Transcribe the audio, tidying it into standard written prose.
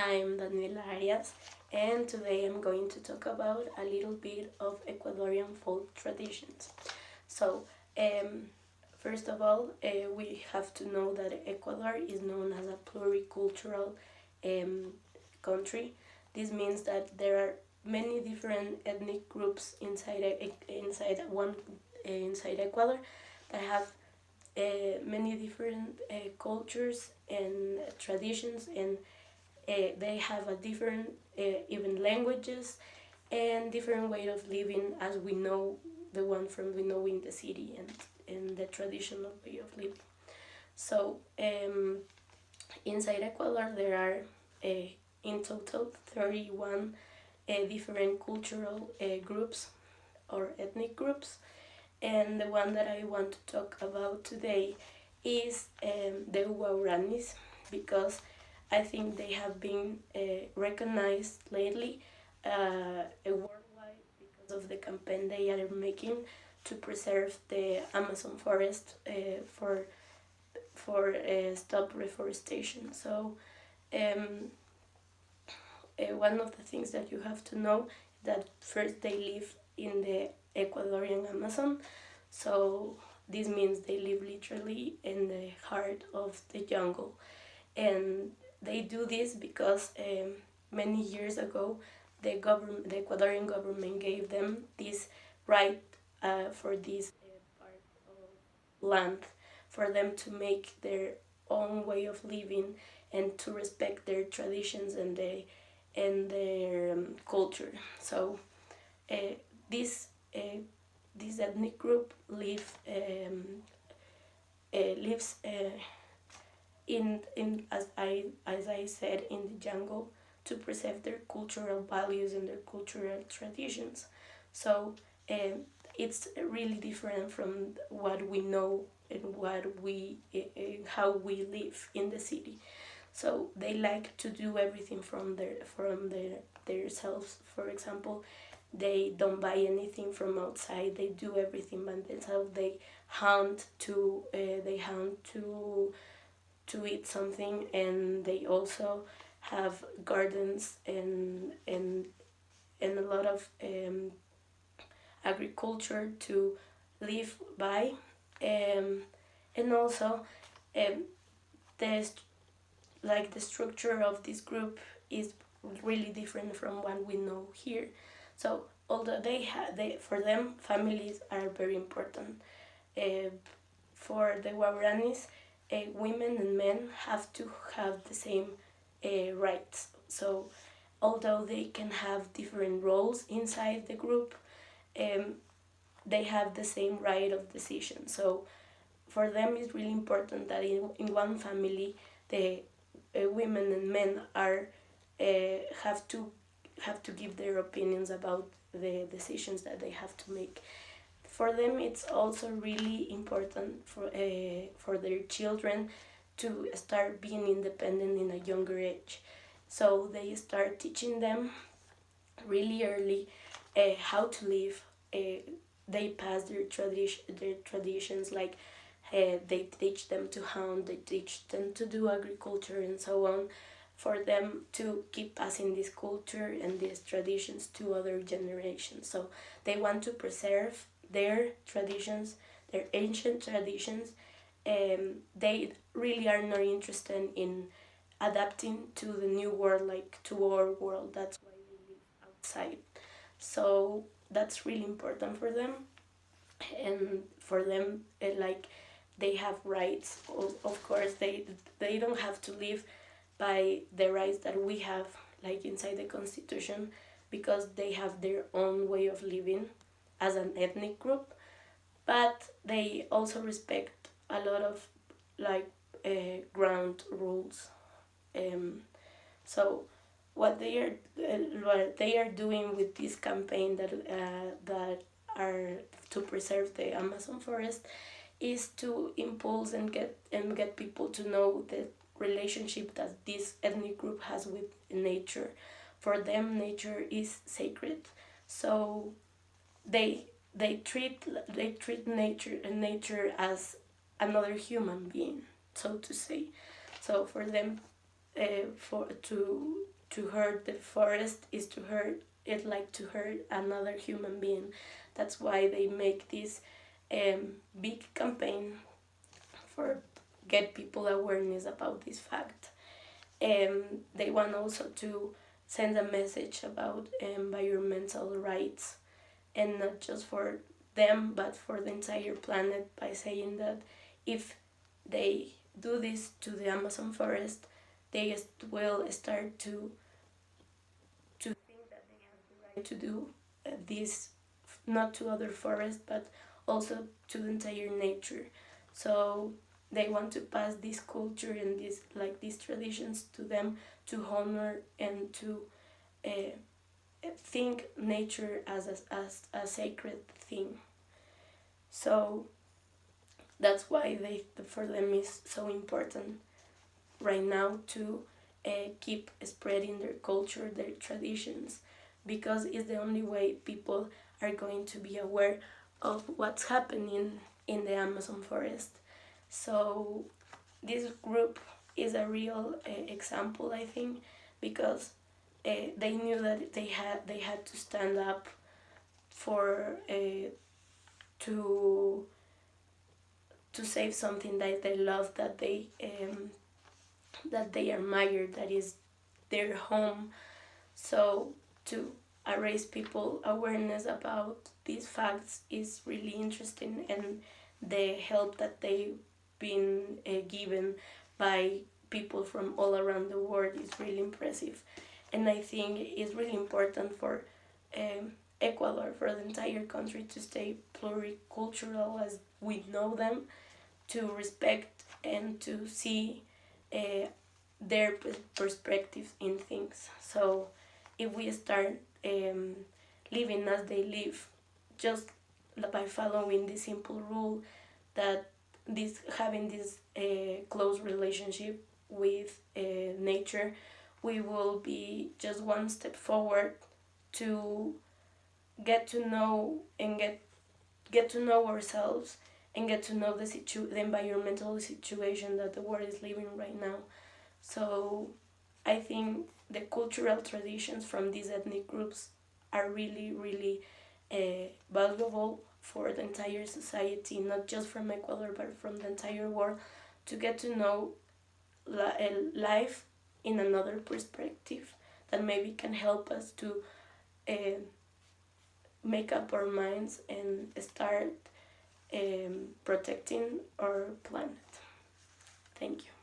I'm Daniela Arias, and today I'm going to talk about a little bit of Ecuadorian folk traditions. So, um, first of all, we have to know that Ecuador is known as a pluricultural um, country. This means that there are many different ethnic groups inside Ecuador that have many different cultures and traditions, and they have a different even languages and different way of living as we know the one from we know in the city and the traditional way of living. So inside Ecuador there are in total 31 different cultural groups or ethnic groups, and the one that I want to talk about today is the Guaranis, because I think they have been recognized lately worldwide because of the campaign they are making to preserve the Amazon forest for stop reforestation. So um, one of the things that you have to know is that first they live in the Ecuadorian Amazon, so this means they live literally in the heart of the jungle, and they do this because many years ago the Ecuadorian government gave them this right for this part of land for them to make their own way of living and to respect their traditions and their culture. So uh, this uh, this ethnic group lives in as I said in the jungle to preserve their cultural values and their cultural traditions. So um, it's really different from what we know and how we live in the city. So they like to do everything from their selves. For example, they don't buy anything from outside. They do everything by themselves. They hunt to eat something, and they also have gardens and a lot of agriculture to live by, and also um, the the structure of this group is really different from what we know here. So although for them families are very important, uh, for the Guaranis, women and men have to have the same rights. So although they can have different roles inside the group, um, they have the same right of decision. So for them it's really important that in one family the women and men are uh, have to have to give their opinions about the decisions that they have to make. For them it's also really important for their children to start being independent in a younger age. So they start teaching them really early how to live. They pass their traditions, like they teach them to hunt, they teach them to do agriculture and so on, for them to keep passing this culture and these traditions to other generations. So they want to preserve their traditions, their ancient traditions. They really are not interested in adapting to the new world, like to our world. That's why they live outside. So that's really important for them, and for them, they have rights. Of course, they don't have to live by the rights that we have, like inside the constitution, because they have their own way of living as an ethnic group. But they also respect a lot of like ground rules. Um, so what they are doing with this campaign that are to preserve the Amazon forest is to impulse and get people to know the relationship that this ethnic group has with nature. For them, nature is sacred. So they they treat nature as another human being, so to say. So for them, for to hurt the forest is to hurt it like to hurt another human being. That's why they make this big campaign for get people awareness about this fact. They want also to send a message about environmental rights, and not just for them but for the entire planet, by saying that if they do this to the Amazon forest, they will start to think that they have the right to do this, not to other forests but also to the entire nature. So they want to pass this culture and this like these traditions to them, to honor and to uh, think nature as a sacred thing. So that's why they for them is so important right now to keep spreading their culture, their traditions, because it's the only way people are going to be aware of what's happening in the Amazon forest. So this group is a real example, I think, because they knew that they had to stand up for to to save something that they love, that they admire, that is their home. So to raise people awareness about these facts is really interesting, and the help that they've been given by people from all around the world is really impressive. And I think it's really important for Ecuador, for the entire country, to stay pluricultural as we know them, to respect and to see uh, their perspectives in things. So if we start living as they live, just by following this simple rule that this having this close relationship with nature, we will be just one step forward to get to know and get to know ourselves and get to know the environmental situation that the world is living right now. So I think the cultural traditions from these ethnic groups are really, really valuable for the entire society, not just from Ecuador, but from the entire world, to get to know life in another perspective that maybe can help us to uh, make up our minds and start protecting our planet. Thank you.